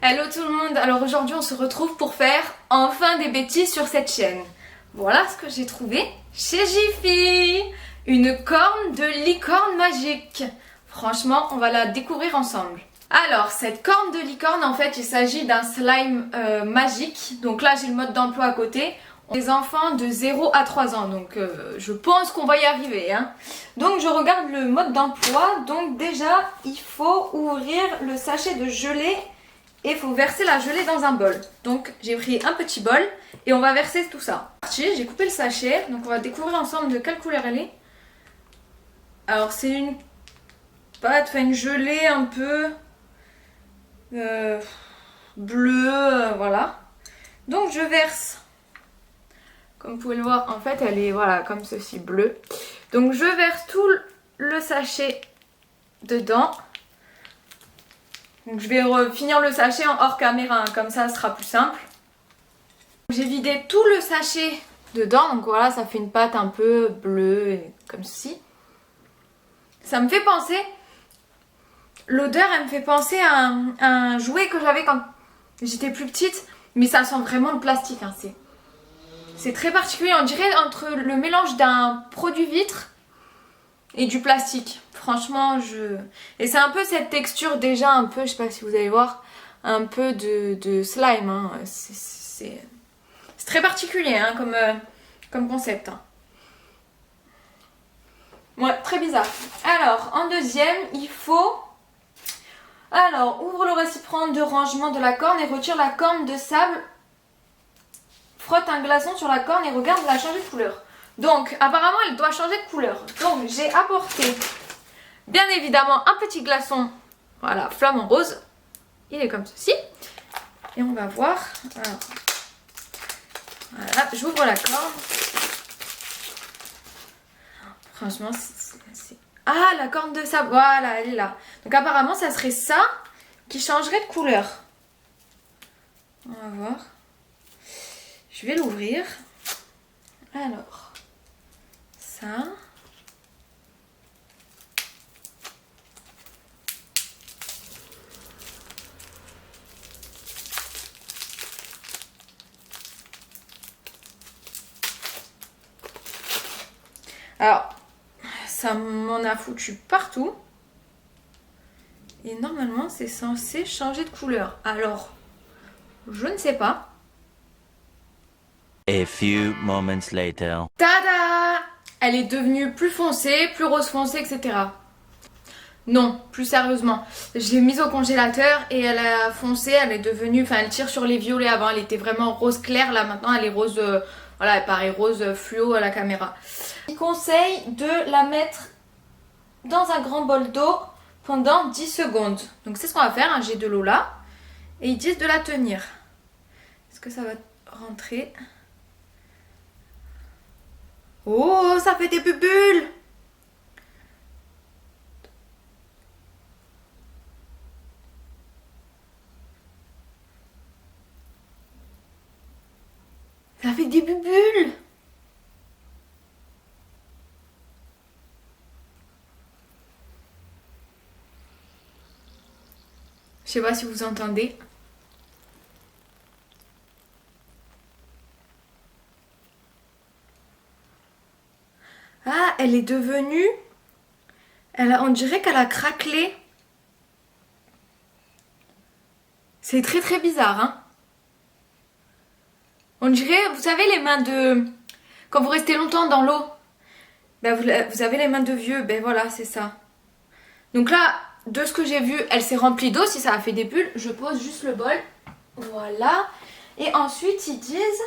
Hello tout le monde, alors aujourd'hui on se retrouve pour faire enfin des bêtises sur cette chaîne. Voilà ce que j'ai trouvé chez Jiffy. Une corne de licorne magique. Franchement, on va la découvrir ensemble. Alors, cette corne de licorne, en fait, il s'agit d'un slime magique. Donc là, j'ai le mode d'emploi à côté. Les enfants de 0 à 3 ans, donc je pense qu'on va y arriver. Hein. Donc je regarde le mode d'emploi. Donc déjà, il faut ouvrir le sachet de gelée et il faut verser la gelée dans un bol. Donc j'ai pris un petit bol et on va verser tout ça. J'ai coupé le sachet, donc on va découvrir ensemble de quelle couleur elle est. Alors c'est une pâte, enfin une gelée un peu bleue, voilà. Donc je verse. Comme vous pouvez le voir, en fait, elle est voilà comme ceci, bleue. Donc je verse tout le sachet dedans. Donc je vais finir le sachet en hors caméra, hein, comme ça, ce sera plus simple. J'ai vidé tout le sachet dedans, donc voilà, ça fait une pâte un peu bleue, comme ceci. Ça me fait penser, l'odeur, elle me fait penser à un jouet que j'avais quand j'étais plus petite, mais ça sent vraiment le plastique, hein, c'est très particulier, on dirait entre le mélange d'un produit vitre et du plastique. Franchement, et c'est un peu cette texture déjà un peu, je sais pas si vous allez voir, un peu de slime. Hein. C'est très particulier hein, comme concept. Hein. Ouais, très bizarre. Alors, en deuxième, il faut... Alors, ouvre le récipient de rangement de la corne et retire la corne de sable. Frotte un glaçon sur la corne et regarde la changer de couleur. Donc, apparemment, elle doit changer de couleur. Donc, j'ai apporté, bien évidemment, un petit glaçon. Voilà, flamant rose. Il est comme ceci. Et on va voir. Alors, voilà, j'ouvre la corne. Franchement, c'est... Ah, la corne de sable. Voilà, elle est là. Donc, apparemment, ça serait ça qui changerait de couleur. On va voir. Je vais l'ouvrir. Alors, ça. Alors, ça m'en a foutu partout. Et normalement, c'est censé changer de couleur. Alors, je ne sais pas. A few moments later. Tada! Elle est devenue plus foncée, plus rose foncé, etc. Non, plus sérieusement. Je l'ai mise au congélateur et elle a foncé, elle est devenue... Enfin, elle tire sur les violets avant, elle était vraiment rose clair. Là, maintenant, elle est rose... voilà, elle paraît rose fluo à la caméra. Il conseille de la mettre dans un grand bol d'eau pendant 10 secondes. Donc, c'est ce qu'on va faire. Hein. J'ai de l'eau là. Et ils disent de la tenir. Est-ce que ça va rentrer ? Oh, ça fait des bulles! Ça fait des bulles! Je sais pas si vous entendez. Ah, elle est devenue... on dirait qu'elle a craquelé. C'est très très bizarre, hein. On dirait, vous savez, les mains de... Quand vous restez longtemps dans l'eau, ben vous avez les mains de vieux, ben voilà, c'est ça. Donc là, de ce que j'ai vu, elle s'est remplie d'eau, si ça a fait des bulles. Je pose juste le bol, voilà. Et ensuite, ils disent,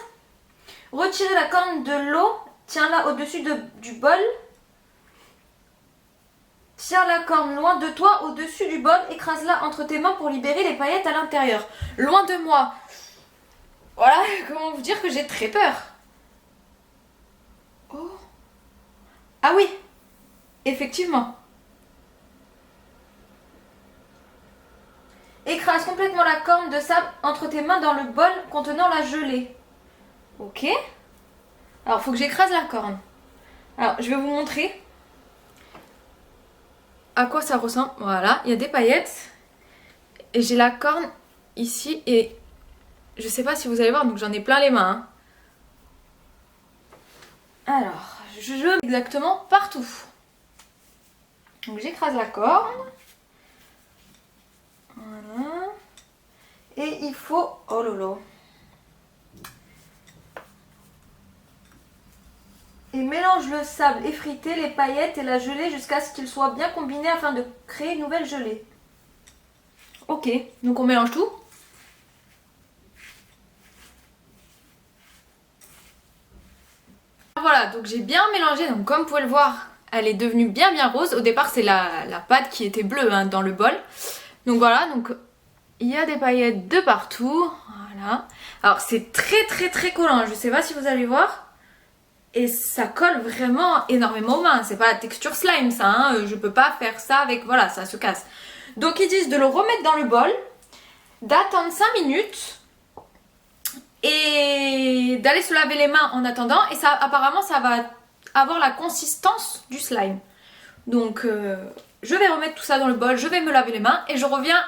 retirez la corne de l'eau, tiens-la au-dessus du bol. Tiens la corne loin de toi, au-dessus du bol, écrase-la entre tes mains pour libérer les paillettes à l'intérieur. Loin de moi. Voilà, comment vous dire que j'ai très peur. Oh. Ah oui, effectivement. Écrase complètement la corne de sable entre tes mains dans le bol contenant la gelée. Ok. Alors, il faut que j'écrase la corne. Alors, je vais vous montrer à quoi ça ressemble. Voilà, il y a des paillettes. Et j'ai la corne ici et je sais pas si vous allez voir, donc j'en ai plein les mains. Hein. Alors, je mets exactement partout. Donc j'écrase la corne. Voilà. Et il faut... Oh lolo. Et mélange le sable effrité, les paillettes et la gelée jusqu'à ce qu'ils soient bien combinés afin de créer une nouvelle gelée. Ok, donc on mélange tout. Voilà, donc j'ai bien mélangé, donc comme vous pouvez le voir, elle est devenue bien rose. Au départ c'est la pâte qui était bleue hein, dans le bol. Donc voilà, donc il y a des paillettes de partout. Voilà. Alors c'est très collant, je sais pas si vous allez voir. Et ça colle vraiment énormément aux mains. C'est pas la texture slime ça, hein. Je peux pas faire ça avec... Voilà, ça se casse. Donc ils disent de le remettre dans le bol, d'attendre 5 minutes et d'aller se laver les mains en attendant. Et ça, apparemment ça va avoir la consistance du slime. Donc je vais remettre tout ça dans le bol, je vais me laver les mains et je reviens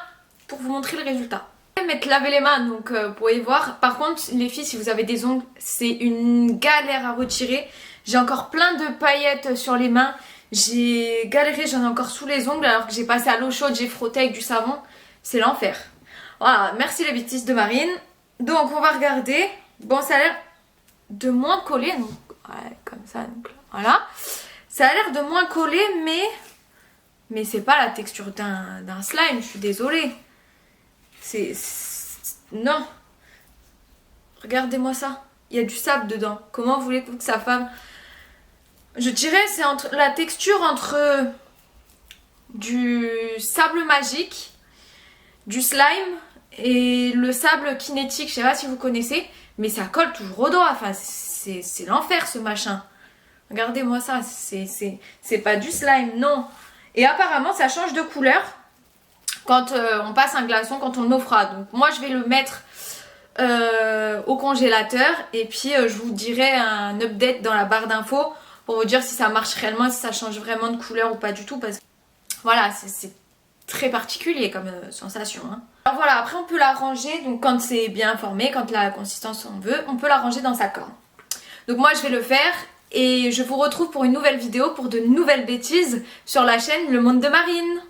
pour vous montrer le résultat. Je vais mettre laver les mains, donc vous pouvez voir. Par contre les filles, si vous avez des ongles, c'est une galère à retirer. J'ai encore plein de paillettes sur les mains. J'ai galéré, j'en ai encore sous les ongles alors que j'ai passé à l'eau chaude, j'ai frotté avec du savon. C'est l'enfer. Voilà, merci les bêtises de Marine. Donc on va regarder. Bon, ça a l'air de moins coller. Donc, ouais, comme ça, donc là, voilà. Ça a l'air de moins coller, mais c'est pas la texture d'un slime, je suis désolée. Non. Regardez-moi ça. Il y a du sable dedans. Comment voulez-vous que ça fasse? Je dirais c'est entre la texture entre du sable magique, du slime et le sable kinétique. Je sais pas si vous connaissez, mais ça colle toujours au doigt. Enfin, c'est l'enfer ce machin. Regardez-moi ça. C'est pas du slime, non. Et apparemment, ça change de couleur quand on passe un glaçon, quand on le met au froid. Donc moi, je vais le mettre au congélateur et puis je vous dirai un update dans la barre d'infos pour vous dire si ça marche réellement, si ça change vraiment de couleur ou pas du tout, parce que voilà, c'est très particulier comme sensation. Hein. Alors voilà, après on peut la ranger, donc quand c'est bien formé, quand la consistance on veut, on peut la ranger dans sa corne. Donc moi je vais le faire et je vous retrouve pour une nouvelle vidéo, pour de nouvelles bêtises sur la chaîne Le Monde de Marine.